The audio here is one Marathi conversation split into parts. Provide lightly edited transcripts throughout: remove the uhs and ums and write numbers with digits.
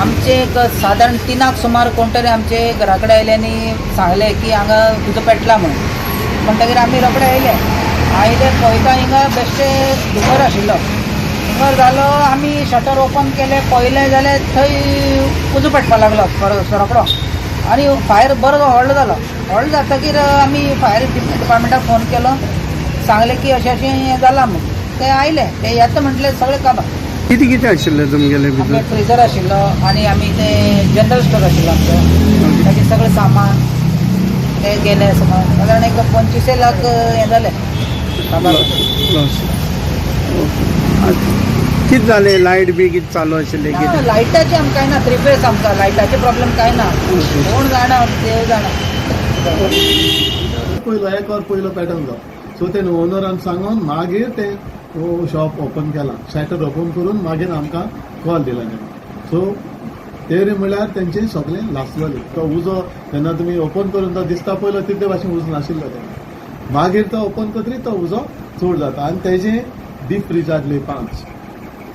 आमचे एक साधारण 3 सुमार कोण तरी आमचे घरा कडेन आयले आनी सांगले की हांगा उजो पेटला म्हणून. म्हणटकीर आमी रोखडे आयले पळयता हिंगा बेश्टे धुंवर आशिल्लो. धुंवर जालो, आमी शटर ओपन केले, पळयलें जाल्यार थंय उजो पेटपाक लागलो रोखडो. आनी फायर बरो व्हडलो जालो. व्हडलो जातकीर आमी फायर डिपार्टमेंटाक फोन केलो, सांगले की अशें अशें हें जालां म्हणून. ते आयले, ते येता म्हटले सगळे काबार. कितें कितें आशिल्लें तुमगेले आमगे भितर? फ्रिजर आशिल्लो आनी आमी ते जनरल स्टोर आशिल्लो आमचो, ताचे सगळें सामान ते गेले समज साधारण एक 25 लाख हें जालें काबार. कितें जालें? लायट बी कितें चालू आशिल्लें कितें? लायटाचें आमकां कांय ना, 3 फेज आमकां लायटाचे प्रॉब्लेम कांय ना. कोण जाणा देव जाणा. पयलो एक वर पयलो पॅटर्न जालो. सो ते ओनरान सांगून मागीर ते शॉप ओपन केला. शटर ओपन करून मागीर आमकां कॉल दिला तेणें. सो तेरे म्हळ्यार तेंचे सगळें लासलेलें. तो उजो जेन्ना तुमी ओपन करून तो दिसता पयलो तितले भाशेन उजो नाशिल्लो तेन्ना. मागीर तो ओपन करतरी तो उजो चड जाता. आनी तेजे डीप फ्रीजातले 5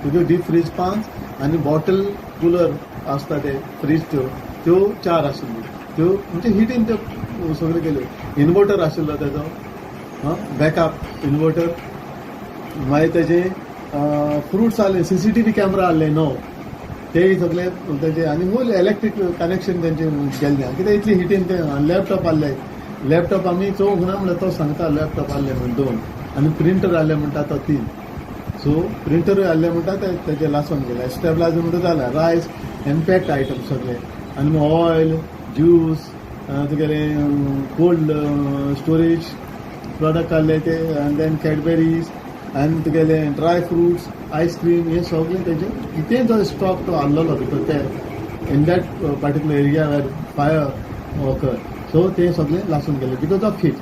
तुज्यो डीप फ्रीज 5 आनी बॉटल कुलर आसता ते फ्रीज त्यो 4 आशिल्ल्यो. त्यो म्हणजे हिटीन त्यो सगळ्यो केल्यो. इन्वर्टर आशिल्लो तेजो, बॅकअप इन्वर्टर. मागीर तेजे फ्रुट्स आहले, CCTV कॅमेरा आहले णव, तेय सगळे तेजे. आनी मूल इलेक्ट्रीक कनेक्शन तेंचे गेल्लें. कित्याक इतली हिटीन ते लॅपटॉप आहले. लॅपटॉप आमी चोवंक ना म्हणल्यार तो सांगता लॅपटॉप आहले म्हण 2 आनी प्रिंटर आहले म्हणटा तो 3. सो प्रिंटरूय आहले म्हणटा तेजे लासून गेले. स्टेबलायझर म्हणटा जाल्यार रायस एंड पॅक्ड आयटम सगळे. आनी ऑयल, ज्यूस, तुगेले कोल्ड स्टोरेज प्रोडक्ट आहले ते, आनी देन कॅडबेरीज आनी तुगेले ड्राय फ्रुट्स, आयस्क्रीम, हे सगळे तेजे कितें जो स्टॉक तो आहलोलो भितर ते in that particular area where fire occur. So ते सगळे लासून गेले बिकॉज ऑफ हीट.